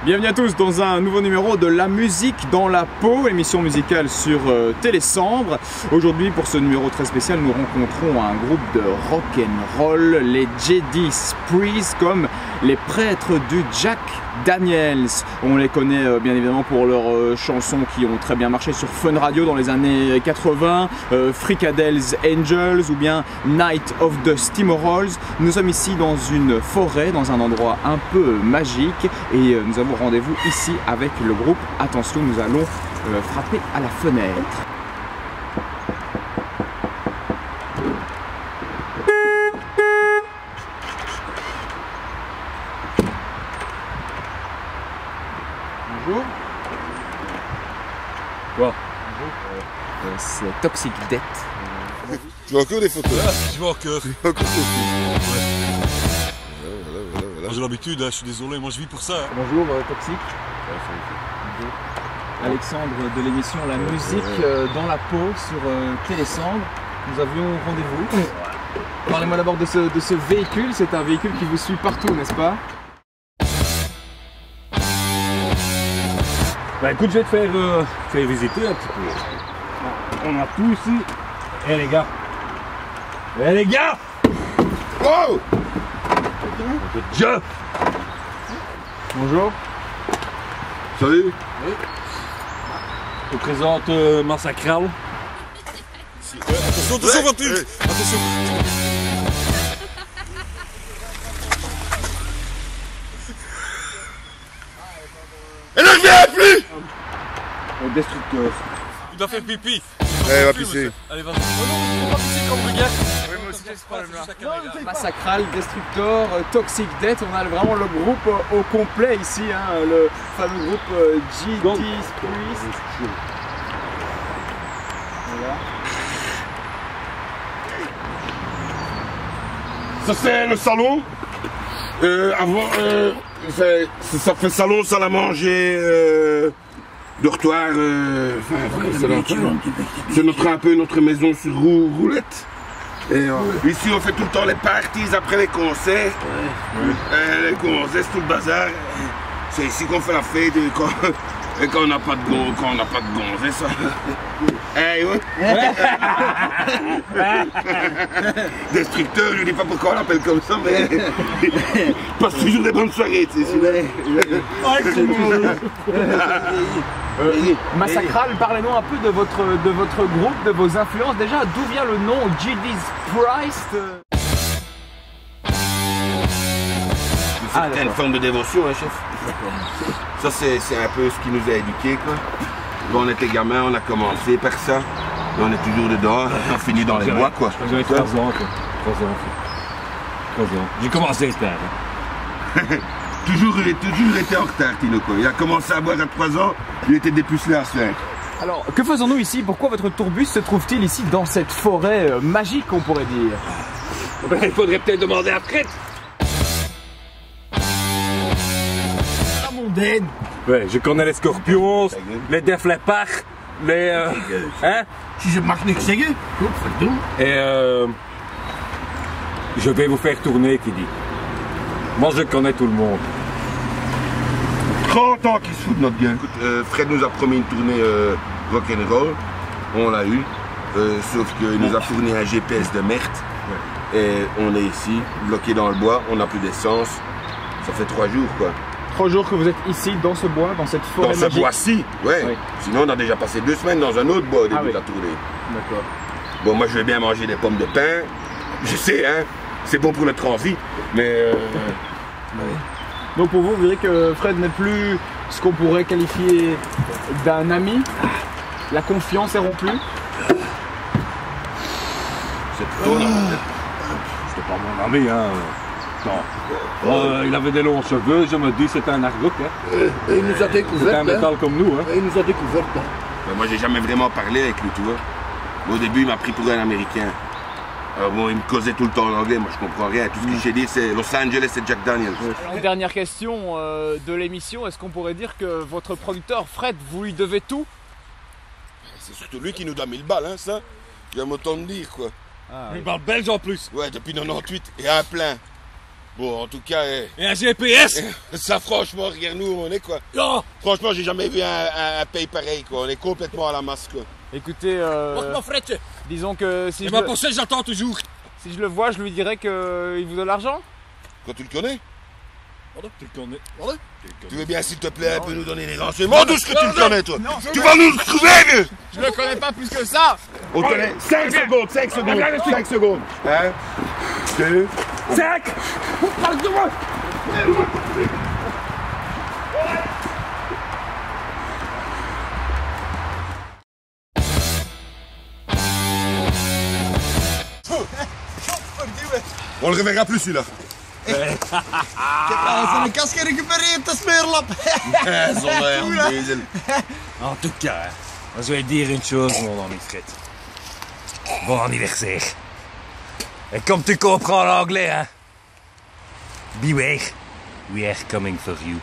Bienvenue à tous dans un nouveau numéro de La musique dans la peau, émission musicale sur Télésambre. Aujourd'hui, pour ce numéro très spécial, nous rencontrons un groupe de rock and roll, les Judas Priest, comme les prêtres du Jack Daniels. On les connaît bien évidemment pour leurs chansons qui ont très bien marché sur Fun Radio dans les années 80, Frikadel's Angels ou bien Night of the Steamrolls. Nous sommes ici dans une forêt, dans un endroit un peu magique et nous avons rendez-vous ici avec le groupe. Attention, nous allons frapper à la fenêtre. Bonjour. Quoi? Bonjour. C'est Toxic Death. Tu vois encore des photos? Je vois encore. Tu vois encore des photos? Moi, j'ai l'habitude, hein, je suis désolé, moi je vis pour ça. Hein. Bonjour Toxic. Alexandre de l'émission La musique dans la peau sur Télésambre. Nous avions rendez-vous. Parlez-moi d'abord de ce véhicule. C'est un véhicule qui vous suit partout, n'est-ce pas? Bah écoute, je vais te faire visiter un petit peu. On a tout ici. Eh les gars. Eh les gars. Wow! Je. Bonjour. Salut! Oui. Je te présente Massacral. Attention, attention voiture! Attention! Elle ne revient plus! Destructeur. Il doit faire pipi. Elle va pisser. Allez, vas-y. Oh non, il faut pas pisser comme regarde. Oui, moi aussi j'ai ce problème-là. Massacral, Destructor, Toxic Death, on a vraiment le groupe au complet ici, hein, le fameux groupe Judas Priest. Voilà. Ça c'est le salon. Avant, ça fait salon, salle à manger, dortoir. C'est un peu notre maison sur roulette. Et ici on fait tout le temps les parties après les concerts. Les concerts, tout le bazar. C'est ici qu'on fait la fête quand on n'a pas de gonzesse. Ça. Hey, ouais. Destructeur, je ne dis pas pourquoi on l'appelle comme ça, mais il passe toujours des bonnes soirées, tu sais. Massacral, parlez-nous un peu de votre groupe, de vos influences. Déjà, d'où vient le nom Judas Priest? C'est une forme de dévotion, hein, chef. Ça, c'est un peu ce qui nous a éduqués, quoi. Quand on était gamin, on a commencé par ça. Et on est toujours dedans, on finit dans les bois, quoi. J'avais 3 ans, quoi. 3 ans. J'ai commencé tard. Hein. toujours été en retard, Tino, quoi. Il a commencé à boire à 3 ans, il était dépucelé à 5. Alors, que faisons-nous ici? Pourquoi votre tourbus se trouve-t-il ici dans cette forêt magique, on pourrait dire? Ben, il faudrait peut-être demander à Fred. La mondaine. Ouais, je connais les scorpions, les Def Leppard, les... hein? Si je marche niks zeggen, Et je vais vous faire tourner, qui dit. Moi, je connais tout le monde. 30 ans qu'il se fout de notre gueule. Écoute, Fred nous a promis une tournée rock'n'roll, on l'a eu, sauf qu'il nous a fourni un GPS de merde. Et on est ici, bloqué dans le bois, on n'a plus d'essence, ça fait 3 jours, quoi. 3 jours que vous êtes ici, dans ce bois, dans cette forêt Dans magique. ce bois-ci, ouais. Oui. Sinon, on a déjà passé 2 semaines dans un autre bois au début Ah oui. de la tournée. D'accord. Bon, moi, je vais bien manger des pommes de pin. Je sais, hein, c'est bon pour le transit, mais... Donc pour vous, vous direz que Fred n'est plus ce qu'on pourrait qualifier d'un ami? La confiance est rompue? c'est plutôt... C'était pas mon ami, hein. Non. Il avait des longs cheveux, je me dis c'est un argoc, hein. Il nous a découvert. C'est un métal comme nous, hein. Il nous a découvert. Ben, moi, j'ai jamais vraiment parlé avec lui, tu vois. Au début, il m'a pris pour un Américain. Alors bon, il me causait tout le temps en anglais, moi je comprends rien. Tout ce que j'ai dit, c'est Los Angeles et Jack Daniels. Une dernière question de l'émission, est-ce qu'on pourrait dire que votre producteur Fred, vous lui devez tout? C'est surtout lui qui nous donne 1000 balles, hein, ça. Il y a autant de dire, quoi. Ah, Il parle belge en plus. Ouais, depuis 98, et un plein. Bon, en tout cas, Et un GPS. ça franchement, regarde-nous, on est quoi. Ja. Franchement, j'ai jamais vu un pays pareil, quoi. On est complètement à la masse, quoi. Écoutez, Wacht maar, Fredje. disons que si Et je, ma le, possède, j'attends toujours. si je le vois, je lui dirais qu'il vous donne l'argent. Quand tu le connais, Wat? Tu le connais. Wat? tu veux bien, s'il te plaît, un peu nous donner des renseignements d'où ce que tu le connais, toi. Tu vas nous le trouver, vieux. Je le connais pas plus que ça. On te connaît. 5 secondes, 5 secondes, 5 secondes. 1, 2, 5. Pardon-moi. on le reverra plus, celui-là. Van een kast gerecupereerd, de smeerlap. Zonder diesel. En tout cas, je vais te dire une chose, mon ami Fred. Bon anniversaire. Et comme tu comprends l'anglais, hein, beware, we are coming for you.